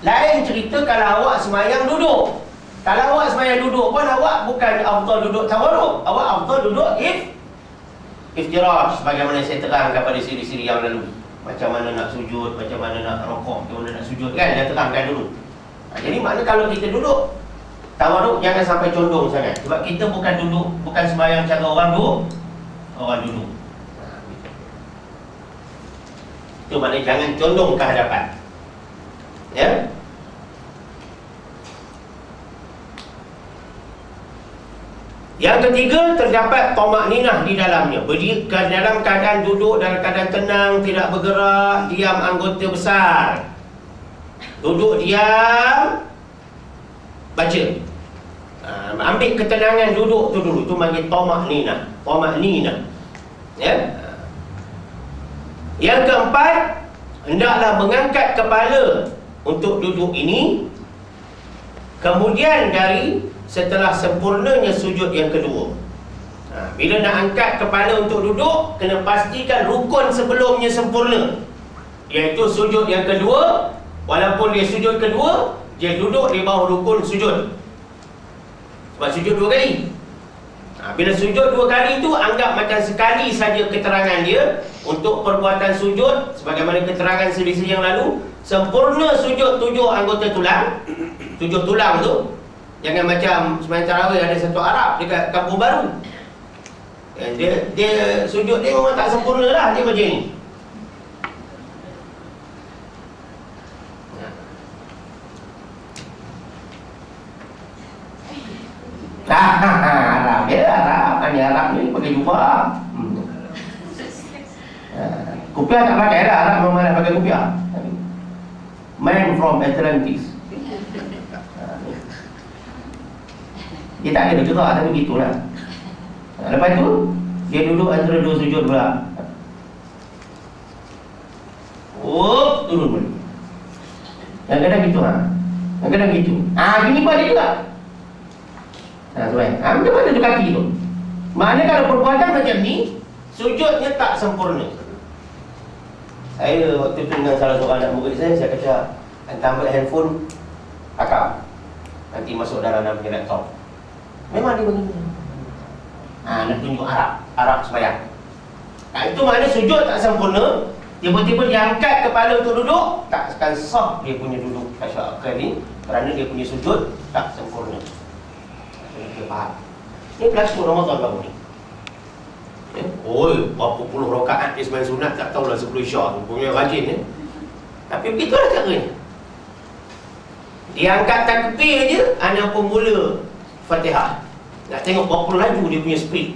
S1: Lain cerita kalau awak semayang duduk. Kalau awak semayang duduk pun, awak bukan afdal duduk tawarruk. Awak afdal duduk iftirash, sebagaimana saya terangkan pada siri-siri yang lalu. Macam mana nak sujud, macam mana nak rokok, macam mana nak sujud kan, dia terangkan dulu. Jadi makna kalau kita duduk tawaduk jangan sampai condong sangat. Sebab kita bukan duduk, bukan sembahyang cara orang duduk. Itu maknanya jangan condong ke hadapan. Ya. Yang ketiga, terdapat tamakninah di dalamnya. Berdiri dalam keadaan duduk, dalam keadaan tenang, tidak bergerak, diam anggota besar. Duduk diam, baca. Ambil ketenangan duduk tu dulu. Itu panggil tamakninah. Tamakninah. Ya. Yang keempat, hendaklah mengangkat kepala untuk duduk ini. Kemudian setelah sempurnanya sujud yang kedua. Bila nak angkat kepala untuk duduk, kena pastikan rukun sebelumnya sempurna, iaitu sujud yang kedua. Walaupun dia sujud kedua, dia duduk di bawah rukun sujud. Sebab sujud dua kali. Bila sujud dua kali itu, anggap macam sekali saja keterangan dia untuk perbuatan sujud. Sebagaimana keterangan sesi yang lalu, sempurna sujud 7 anggota tulang. 7 tulang tu. Jangan macam sembahyang tarawih ada satu Arab dekat Kampung Baru. Dia sujud dia memang tak sempurna lah, dia macam ni. Arab dia, Arab. Mana Arab ni pakai jubah. Kupiah tak pakai dah, Arab memang nak pakai kupiah. Man from Atlantis. Dia tak ada bergerak, tapi begitulah. Lepas tu dia duduk antara dua sujud pula. Turun balik. Kadang-kadang gitu kadang-kadang gitu. Gini pun ada juga. Macam mana tu kaki tu? Maknanya kalau perbuatan macam ni, sujudnya tak sempurna. Saya waktu tu dengan salah seorang anak murid saya kata, hantar ambil handphone akak, nanti masuk dalam punya laptop. Memang dia begini. Nak tunjuk Arab sembahyang. Itu maknanya sujud tak sempurna. Tiba-tiba dia angkat kepala untuk duduk, takkan sah dia punya duduk tasyahud ni, kerana dia punya sujud tak sempurna. Kita faham. Ini berlaku Ramadan baru ni. Berapa puluh rakaat dia sembahyang sunat, tak tahulah 10 isyak tu. Punya rajin ni. Tapi begitulah caranya. Dia angkat takbir je, anak pemula Fatihah. Nak tengok berapa laju dia punya speed.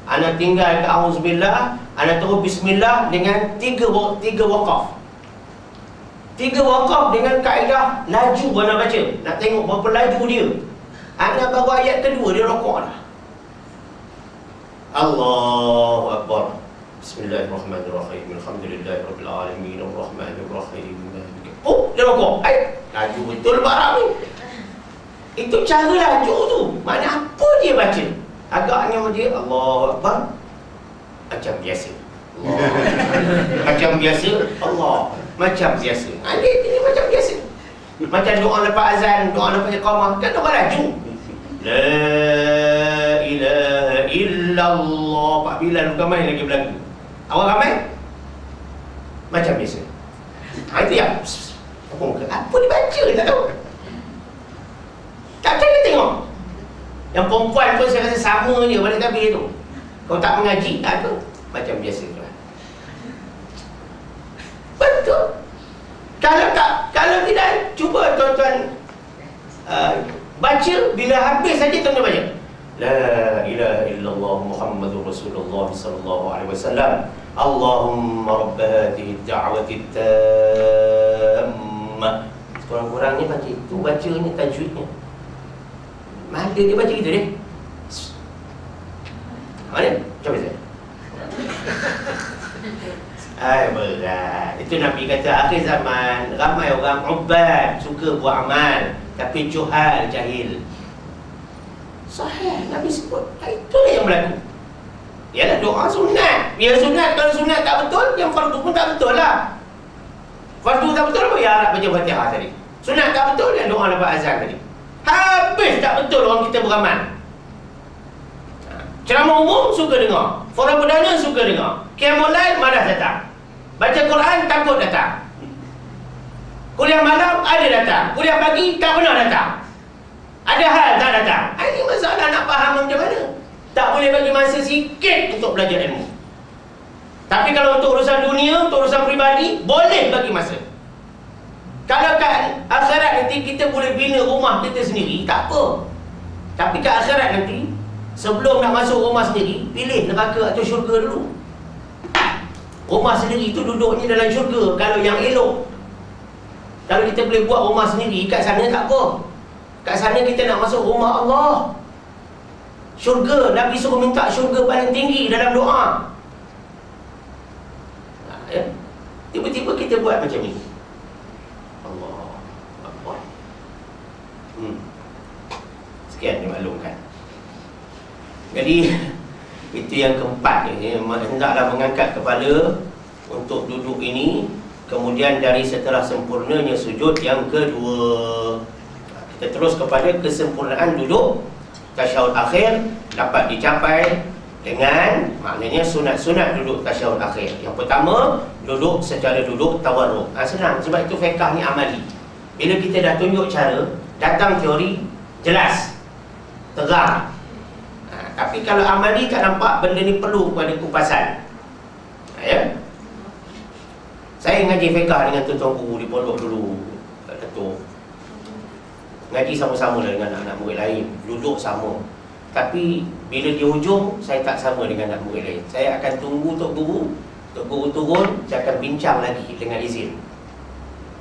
S1: Anak tinggal ke auzubillah, anak terus bismillah dengan 3 wakaf. 3 wakaf dengan kaedah laju anak baca. Nak tengok berapa laju dia. Anak baru ayat kedua dia rokok dah. Allahu Akbar. Bismillahirrahmanirrahim. Alhamdulillahirabbil alamin arrahmanirrahim. Dia rokok. Laju betul barang ni. Itu cara laju tu. Mana apa dia baca? Agaknya dia Allahu Akbar macam biasa. Macam biasa. Allah macam biasa. Ini macam biasa. Macam doa lepas azan, doa lepas iqamah, kan doa laju. La ilaha illallah. Pak Bilal ramai lagi berlagu. Awak ramai? Macam biasa. Itu ya. Apa dia baca tak tahu. Tak percaya tengok. Yang perempuan pun saya rasa sama je pada tabir tu. Kau tak mengaji, tak apa. Macam biasa tu lah. Betul. Kalau tidak, cuba tuan-tuan baca. Bila habis saja tuan-tuan baca. La ilaha illallah Muhammadur Rasulullah sallallahu alaihi wasallam. Allahumma rabb hadhihi ad-da'wati at-tammah. Kurang-kurangnya baca itu, bacanya tajwidnya. Mana dia baca gitu deh. Mana? Coba saya. Berat. Itu Nabi kata akhir zaman ramai orang ubad, suka buat amal, tapi juhal, jahil. Sahih, Nabi sebut. Itulah yang berlaku. Ialah doa sunat. Biar sunat, kalau sunat tak betul, yang fardu pun tak betul lah. Fardu tak betul apa? Ya Arab baca Fatihah tadi. Sunat tak betul, yang doa lepas azan tadi. Habis tak betul orang kita beramal. Ceramah umum suka dengar, forum perdana suka dengar, qiyamul lail malas datang. Baca Quran takut datang. Kuliah malam ada datang. Kuliah pagi tak pernah datang. Ada hal tak datang. Ini masalah nak faham macam mana. Tak boleh bagi masa sikit untuk belajar ilmu. Tapi kalau untuk urusan dunia, untuk urusan peribadi, boleh bagi masa. Kalau kat akhirat nanti kita boleh bina rumah kita sendiri, tak apa. Tapi kat akhirat nanti, sebelum nak masuk rumah sendiri, pilih neraka atau syurga dulu. Rumah sendiri itu duduknya dalam syurga kalau yang elok. Kalau kita boleh buat rumah sendiri kat sana tak apa. Kat sana kita nak masuk rumah Allah. Syurga, Nabi suruh minta syurga paling tinggi dalam doa. Ya? Tiba-tiba kita buat macam ni. Allah Akbar. Sekian dimaklumkan. Jadi itu yang keempat ni, hendaklah mengangkat kepala untuk duduk ini. Kemudian dari setelah sempurnanya sujud yang kedua, kita terus kepada kesempurnaan duduk tasyahud akhir dapat dicapai dengan maknanya sunat-sunat duduk tasyahud akhir. Yang pertama, duduk secara duduk tawarruk. Senang, sebab itu fiqh ni amali. Bila kita dah tunjuk cara, datang teori, jelas, terang. Tapi kalau amali tak nampak, benda ni perlu kepada kupasan. Ya? Saya ngaji fiqh dengan tuan-tuan guru di pondok dulu, Datuk. Ngaji sama-sama dengan anak murid lain, duduk sama. Tapi bila di hujung, saya tak sama dengan anak murid lain. Saya akan tunggu Tok Guru turun, saya akan bincang lagi dengan izin.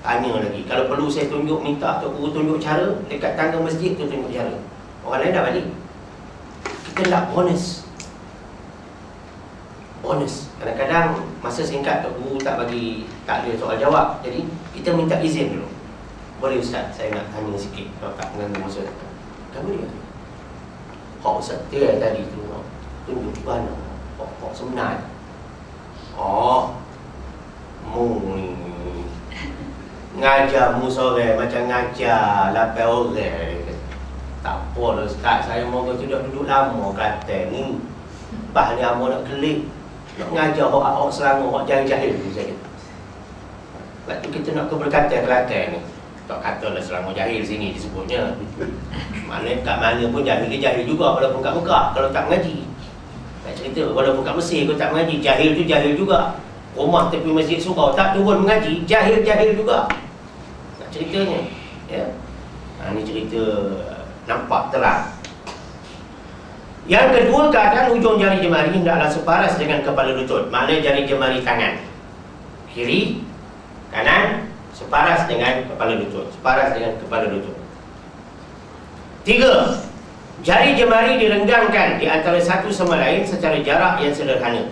S1: Tanya lagi. Kalau perlu saya tunjuk, minta Tok Guru tunjuk cara, dekat tangga masjid tu tunjuk cara. Orang lain dah balik. Kita nak honest. Kadang-kadang masa singkat Tok Guru tak ada soal jawab. Jadi kita minta izin dulu. Boleh Ustaz, saya nak tanya sikit. Kalau tak mengganggu masa datang. Kenapa dia? Hak Ustaz dia tadi tu tunjuk mana? Hak sebenar. Mu ni ngajar mu sore macam ngajar 8 orang. Tak apa lah Ustaz, saya moga tidak duduk lama Kelantan ni. Bah ni amo nak kelik. Nak ngajar hak Selangor, hak jahil-jahil ni saya. Lepas tu kita nak keberkatan Kelantan ni. Tak katalah Selangor jahil sini disebutnya. Maknanya kat mana pun jahil, dia jahil juga walaupun kat Mekah kalau tak mengaji. Tak cerita, walaupun kat Mesir kalau tak mengaji, jahil tu jahil juga. Rumah tepi masjid surau tak turun mengaji, jahil-jahil juga. Tak ceritanya. Ya. Ini cerita nampak terang. Yang kedua, keadaan hujung jari jemari hendaklah separas dengan kepala lutut. Maknanya jari jemari tangan kiri, kanan separas dengan kepala lutut. Separas dengan kepala lutut. 3. Jari jemari direnggangkan di antara satu sama lain secara jarak yang sederhana.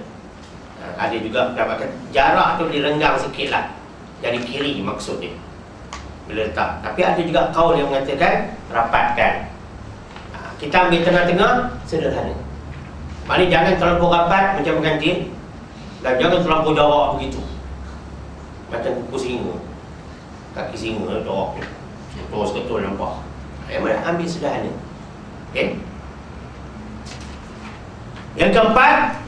S1: Ada juga pendapatkan jarak tu direnggang sikit lah. Jari kiri maksudnya bila letak. Tapi ada juga kaul yang mengatakan rapatkan. Kita ambil tengah-tengah, sederhana. Maknanya jangan terlampau rapat macam pengantin, dan jangan terlampau jauh begitu macam kuku singa, kaki singa jauh terus ketul nampak. Yang mana ambil sederhana. Okay? Yang keempat,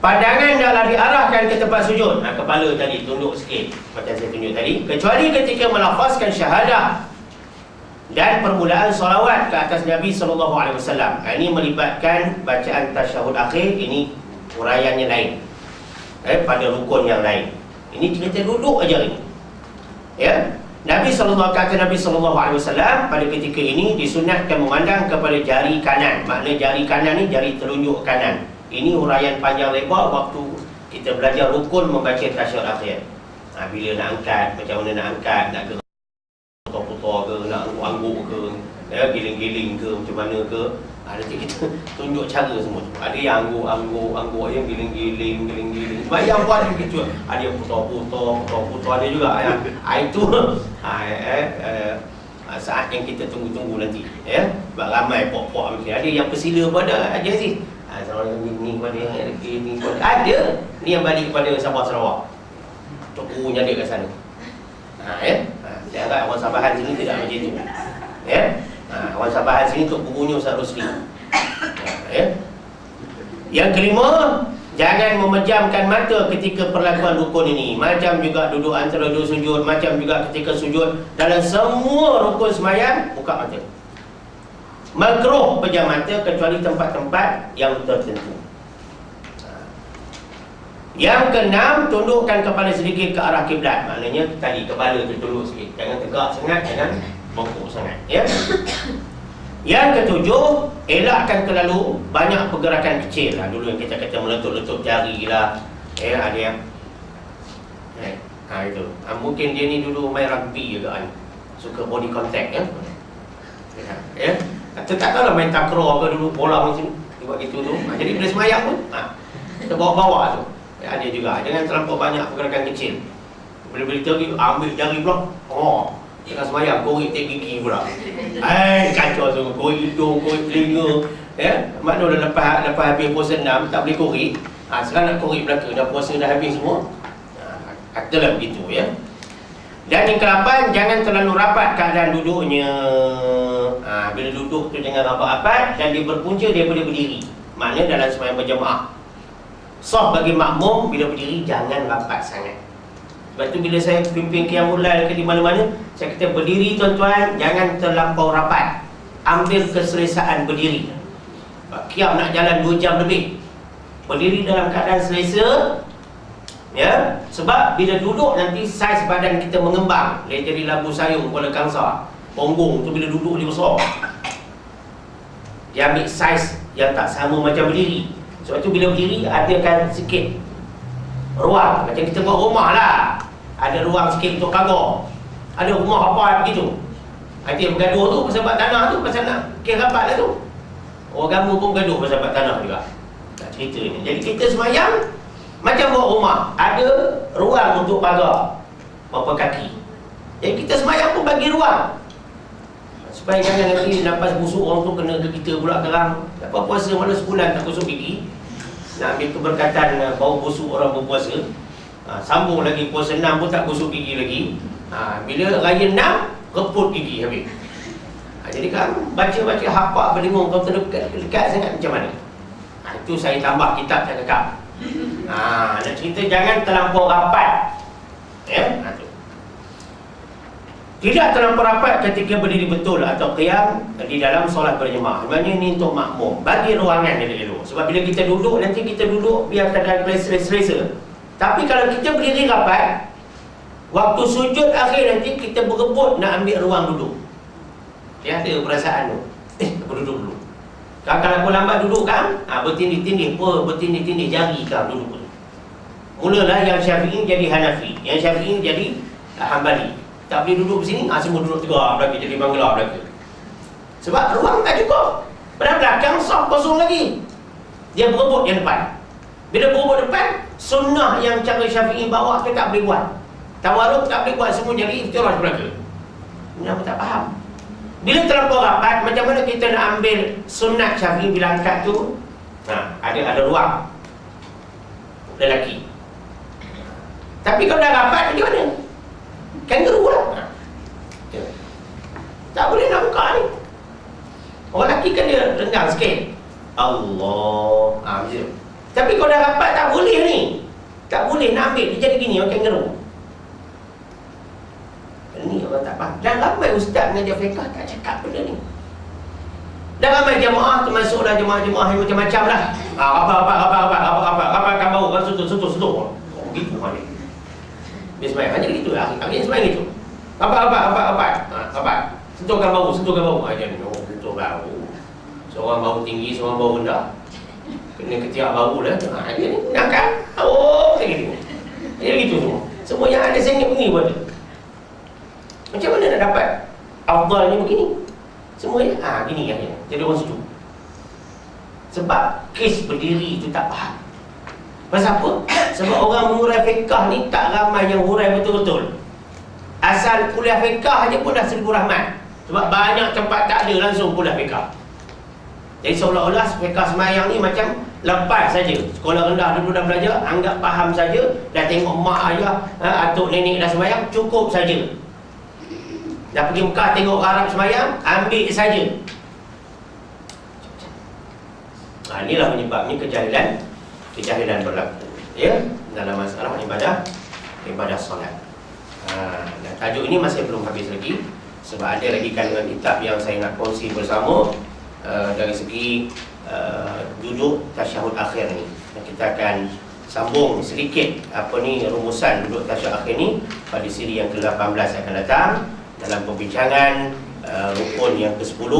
S1: pandangan hendaklah diarahkan ke tempat sujud. Kepala tadi tunduk sikit macam saya tunjuk tadi, kecuali ketika melafazkan syahadah dan permulaan salawat ke atas Nabi SAW. Ini melibatkan bacaan tasyahud akhir. Ini uraiannya lain pada rukun yang lain. Ini cerita duduk aja ini. Ya, Nabi SAW pada ketika ini disunatkan memandang kepada jari kanan. Makna jari kanan ni jari telunjuk kanan. Ini uraian panjang lebar waktu kita belajar rukun membaca tasyahud akhir. Bila nak angkat, macam mana nak angkat, nak putar-putar ke, nak angguk ke, giling-giling ke, macam mana ke. Nanti kita tunjuk cara semua. Ada yang angguk, yang giling-giling. Sebab yang buat begitu. Ada yang putar-putar, ada juga yang itu saat yang kita tunggu-tunggu nanti. Ya, sebab ramai pok-pok mungkin. Ada yang persila pada Haji Aziz. Ni pada ni ada. Ni yang balik kepada Sabah Sarawak. Tok Guru nyada kat sana. Saya harap orang Sabahan sini tidak macam itu. Ya. Orang Sabahan sini Tok Gurunya Ustaz Rusli. Ya. Yang kelima, Jangan memejamkan mata ketika perlakuan rukun ini. Macam juga duduk antara dua sujud, macam juga ketika sujud. Dalam semua rukun sembahyang, buka mata. Makruh pejam mata kecuali tempat-tempat yang tertentu. Yang keenam, tundukkan kepala sedikit ke arah kiblat. Maknanya tali kepala tu tunduk sikit. Jangan tegak sangat, jangan bongkok sangat, ya. Yang ketujuh, elakkan terlalu banyak pergerakan kecil lah. Dulu yang kita kata meletup-letup jari lah, ada yang itu. Mungkin dia ni dulu main rugby juga kan, suka body contact, ya. Atau tak tahu lah main takraw ke dulu, bola macam ni buat gitu tu. Jadi bila semayang pun kita bawa-bawa tu, ada juga. Jangan terlampau banyak pergerakan kecil. Bila-bila tergi ambil jari pula, tengah semayang korek tek gigi pula. Kacau semua, korek hidung, korek telinga, ya. Maknanya lepas habis puasa 6 tak boleh korek. Sekarang nak korek belaka, dah puasa dah habis semua. Katalah begitu, ya. Dan yang ke-8, jangan terlalu rapat keadaan duduknya. Bila duduk tu jangan rapat-rapat, dan dia berpunca daripada berdiri. Maknanya dalam sembahyang berjemaah, sah bagi makmum bila berdiri jangan rapat sangat. Sebab tu bila saya pimpin qiyamul lail ke di mana-mana, saya kata berdiri tuan-tuan, jangan terlampau rapat. Ambil keselesaan berdiri. Qiyam nak jalan 2 jam lebih, berdiri dalam keadaan selesa, ya. Sebab bila duduk nanti saiz badan kita mengembang. Dia jadi labu sayung kepala kangsa. Punggung tu bila duduk dia besar. Dia ambil saiz yang tak sama macam berdiri. Sebab tu bila berdiri adakan sikit ruang. Macam kita buat rumah lah, ada ruang sikit untuk pagar. Ada rumah apa begitu. Nanti bergaduh tu pasal bab tanah tu, pasal nak kira rapat lah tu. Orang agama pun bergaduh pasal bab tanah juga. Tak cerita ni. Jadi kita semayang macam buat rumah, ada ruang untuk pagar berapa kaki. Jadi kita semayang pun bagi ruang, supaya jangan nanti nafas busuk orang tu kena ke kita pula kerang. Dapat puasa mana sebulan tak gosok gigi, nak ambil keberkatan bau busuk orang berpuasa. Sambung lagi puasa 6 pun tak gosok gigi lagi. Bila raya 6, reput gigi habis. Jadi kan baca-baca hafal berdengung kau terdekat sangat macam mana. Itu saya tambah kitab saya cakap. Nak cerita jangan terlampau rapat, ya. Tidak terlampau rapat ketika berdiri betul atau qiyam di dalam solat berjemaah. Sebenarnya ini untuk makmum, bagi ruangan dia elok. Sebab bila kita duduk, nanti kita duduk biar keadaan selesa. Tapi kalau kita berdiri rapat, waktu sujud akhir nanti kita berebut nak ambil ruang duduk. Dia ada perasaan tu, aku duduk dulu. Kalau aku lambat duduk kan, bertindih-tindih jari kan duduk dulu. Mulalah yang Syafi'i jadi Hanafi, yang Syafi'i jadi Hambali. Tak boleh duduk di sini, semua duduk tegak belakang, jadi bangla belakang. Sebab ruang tak cukup. Pada belakang sah kosong lagi. Dia berebut yang depan. Bila berebut depan, sunnah yang cara Syafi'i bawa tu tak boleh buat. Tawaruk tak boleh buat, semua jadi iftiraj belakang. Kenapa tak faham? Bila terlampau rapat, macam mana kita nak ambil sunat Syafi'i bila angkat tu? Ada ruang lelaki. Tapi kalau dah rapat, macam mana? Kangaroo lah. Tak boleh nak buka ni. Orang lelaki kan dia renggang sikit. Allah. Macam. Tapi kalau dah rapat, tak boleh ni. Tak boleh nak ambil. Dia jadi gini, orang kangaroo. Ni orang tak faham. Dan ramai ustaz mengajar fiqh tak cakap benda ni. Dan ramai jemaah termasuklah jemaah-jemaah yang macam-macam lah. Rapat bau kan sentuh. Begitu kan ni. Dia sembahyang hanya gitu lah. Kami sembahyang gitu. Rapat. Sentuhkan bau. Ajar ni. Sentuh bau. Seorang bau tinggi, seorang bau rendah. Kena ketiak bau lah. Dia ni angkat. Macam gitu. Dia gitu semua. Semua yang ada sengit begini buat dia. Macam mana nak dapat afdalnya begini? Semuanya gini aja. Jadi orang setuju. Sebab kes berdiri itu tak faham. Pasal apa? Sebab orang mengurai fiqah ni tak ramai yang hurai betul-betul. Asal kuliah fiqah aja pun dah 1000 rahmat. Sebab banyak tempat tak ada langsung kuliah fiqah. Jadi seolah-olah fiqah semayang ni macam lepas saja. Sekolah rendah dulu dah belajar, anggap faham saja. Dah tengok mak ayah, atuk nenek dah semayang, cukup saja. Dah pergi Mekah tengok Arab semayang, ambil saja. Inilah penyebabnya kejahilan kejahilan berlaku, ya, dalam masalah ibadah solat. Dan tajuk ini masih belum habis lagi, sebab ada lagi kandungan kitab yang saya nak kongsi bersama dari segi duduk tasyahud akhir ni. Kita akan sambung sedikit rumusan duduk tasyahud akhir ni pada siri yang ke-18 akan datang dalam perbincangan rukun yang ke-10,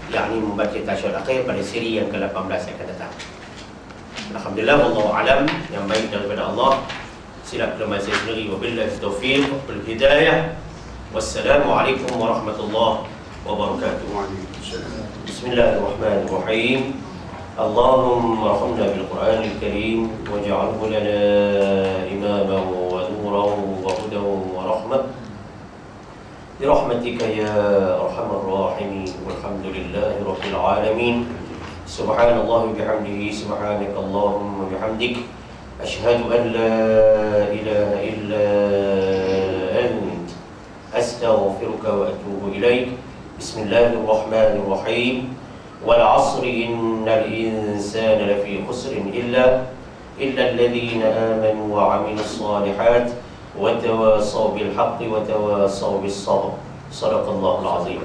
S1: yakni membaca tasyahud akhir pada siri yang ke-18 akan datang. Alhamdulillah, wallahu alam, yang baik daripada Allah. Silap kelemahan saya sendiri. Wabillahi taufiq wal hidayah. Wassalamualaikum warahmatullahi wabarakatuh. Bismillahirrahmanirrahim. Allahumma arhamna bil Qur'anil Karim waj'alhu lana imaman wa nuran wa hudan wa rahmah. Birahmatika ya arhamar rahimin. Walhamdulillahi rabbil alamin. Subhanallah bihamdihi, subhanakallahumma bihamdik, asyhadu an la ilaha illa ant, astaghfiruka wa atubu ilaik. Bismillahirrahmanirrahim. Wal 'asri innal insana lafi khusrin illa alladhina amanu wa 'amilus shalihat wa tawasaw bil haqqi wa tawasaw bis sabr. Shadaqallahul 'azim.